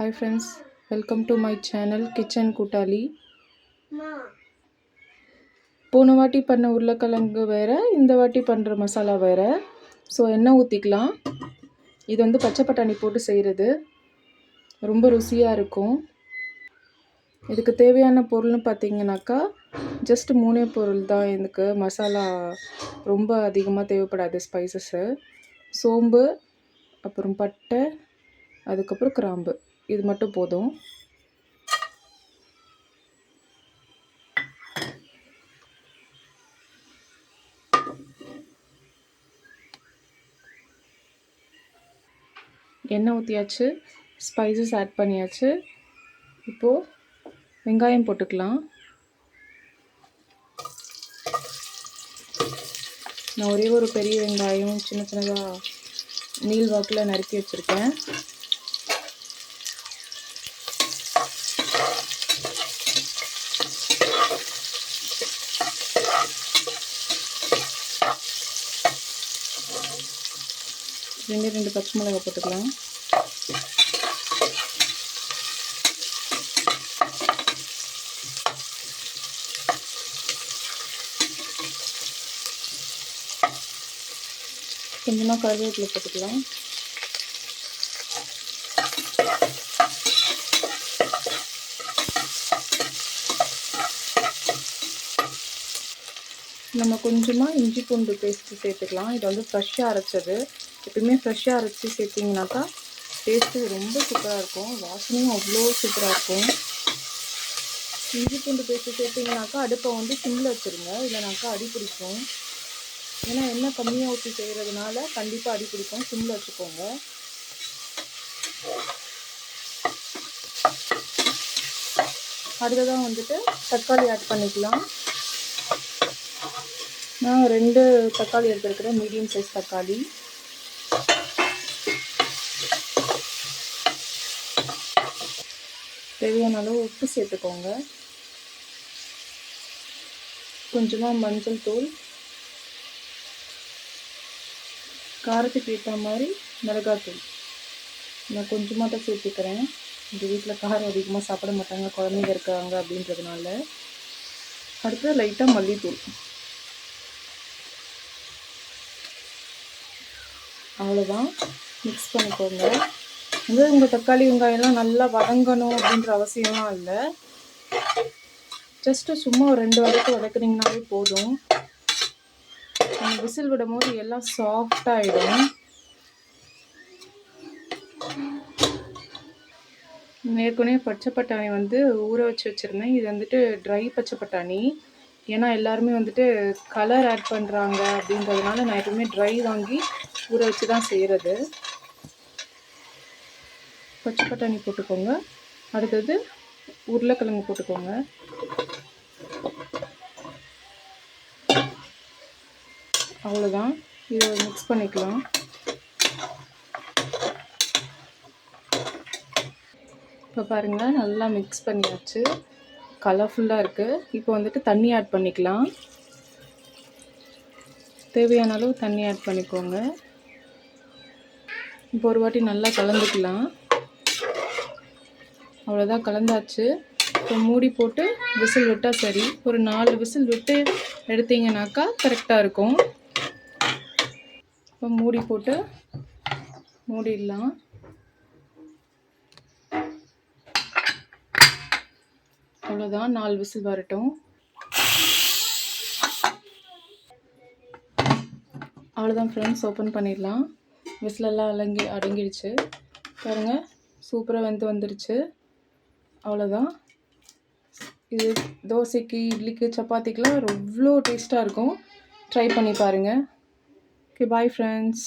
Hi friends, welcome to my channel Kitchen Kutali. போன வாட்டி பண்ண உருளைக்கிழங்கு வேறு, இந்த வாட்டி பண்ணுற மசாலா வேறு. ஸோ எண்ணெய் ஊற்றிக்கலாம். இது வந்து பச்சை பட்டாணி போட்டு செய்கிறது, ரொம்ப ருசியாக இருக்கும். இதுக்கு தேவையான பொருள்னு பார்த்தீங்கன்னாக்கா ஜஸ்ட் 3 பொருள் தான். இதுக்கு மசாலா ரொம்ப அதிகமாக தேவைப்படாது. ஸ்பைசஸ்ஸு, சோம்பு, அப்புறம் பட்டை, அதுக்கப்புறம் கிராம்பு, இது மட்டும் போதும். எண்ணெய் ஊற்றியாச்சு, ஸ்பைசஸ் ஆட் பண்ணியாச்சு. இப்போது வெங்காயம் போட்டுக்கலாம். நான் ஒரே ஒரு பெரிய வெங்காயம் சின்ன சின்னதாக நீள் வாக்கில் நறுக்கி வச்சுருக்கேன். ரெண்டு பச்சை மிளகாய் போட்டுக்கலாம். கொஞ்சமாக கருவேப்பிலை போட்டுக்கலாம். நம்ம கொஞ்சமாக இஞ்சி பூண்டு பேஸ்ட்டு சேர்த்துக்கலாம். இது வந்து ஃப்ரெஷ்ஷாக அரைச்சது. எப்பயுமே ஃப்ரெஷ்ஷாக அரைச்சி சேர்த்திங்கனாக்கா டேஸ்ட்டு ரொம்ப சூப்பராக இருக்கும். வாசனையும் அவ்வளோ சூப்பராக இருக்கும். இஞ்சி பூண்டு பேஸ்ட்டு சேர்த்திங்கனாக்கா அடுப்பை வந்து சிம்மில் வச்சுருங்க, இல்லைனாக்கா அடி பிடிக்கும். ஏன்னா எண்ணெய் கம்மியாக ஊற்றி செய்கிறதுனால கண்டிப்பாக அடி பிடிக்கும். சிம்மில் வச்சுக்கோங்க. அடுத்ததான் வந்துட்டு தக்காளி ஆட் பண்ணிக்கலாம். நான் 2 தக்காளி எடுத்துருக்கிறேன், மீடியம் சைஸ் தக்காளி. தேவையான அளவு உப்பு சேர்த்துக்கோங்க. கொஞ்சமாக மஞ்சள் தூள், காரத்துக்கு ஏற்ற மாதிரி மிளகாத்தூள் நான் கொஞ்சமாக தான் சேர்த்துக்கிறேன். எங்கள் வீட்டில் காரம் அதிகமாக சாப்பிட மாட்டாங்க, குழந்தைங்க இருக்காங்க அப்படின்றதுனால. அடுத்து லைட்டாக மல்லித்தூள். அவ்வளோதான், மிக்ஸ் பண்ணிக்கோங்க. வந்து உங்கள் தக்காளி வெங்காயம்லாம் நல்லா வதங்கணும் அப்படின்ற அவசியம்லாம் இல்லை. ஜஸ்ட்டு சும்மா ஒரு 2 வதக்கு வதக்குனிங்கனாலே போதும். நம்ம விசில் விடும் போது எல்லாம் சாஃப்டாகிடும். ஏற்கனவே பச்சை பட்டாணி வந்து ஊற வச்சு வச்சுருந்தேன். இது வந்துட்டு ட்ரை பச்சை பட்டாணி. ஏன்னா எல்லாருமே வந்துட்டு கலர் ஆட் பண்ணுறாங்க அப்படின்றதுனால நான் எப்பவுமே ட்ரை வாங்கி ஊற வச்சு தான் செய்கிறது. பச்சை பட்டாணி போட்டுக்கோங்க. அடுத்தது உருளைக்கிழங்கு போட்டுக்கோங்க. அவ்வளோதான், இதை மிக்ஸ் பண்ணிக்கலாம். இப்போ பாருங்கள், நல்லா மிக்ஸ் பண்ணியாச்சு, கலர்ஃபுல்லாக இருக்குது. இப்போ வந்துட்டு தண்ணி ஆட் பண்ணிக்கலாம். தேவையான அளவு தண்ணி ஆட் பண்ணிக்கோங்க. இப்போ ஒரு வாட்டி நல்லா கலந்துக்கலாம். அவ்வளோதான், கலந்தாச்சு. இப்போ மூடி போட்டு விசில் விட்டால் சரி. ஒரு 4 விசில் விட்டு எடுத்தீங்கன்னாக்கா கரெக்டாக இருக்கும். இப்போ மூடி போட்டு மூடிடலாம். அவ்வளோதான், 4 விசில் வரட்டும். அவ்வளோதான் ஃப்ரெண்ட்ஸ், ஓப்பன் பண்ணிடலாம். விசிலெல்லாம் அடங்கிடுச்சு பாருங்கள், சூப்பராக வெந்து வந்துடுச்சு. அவ்வளோதான். இது தோசைக்கு, இட்லிக்கு, சப்பாத்திக்கெலாம் எவ்வளோ டேஸ்ட்டாக இருக்கும். ட்ரை பண்ணி பாருங்கள். Okay, bye friends.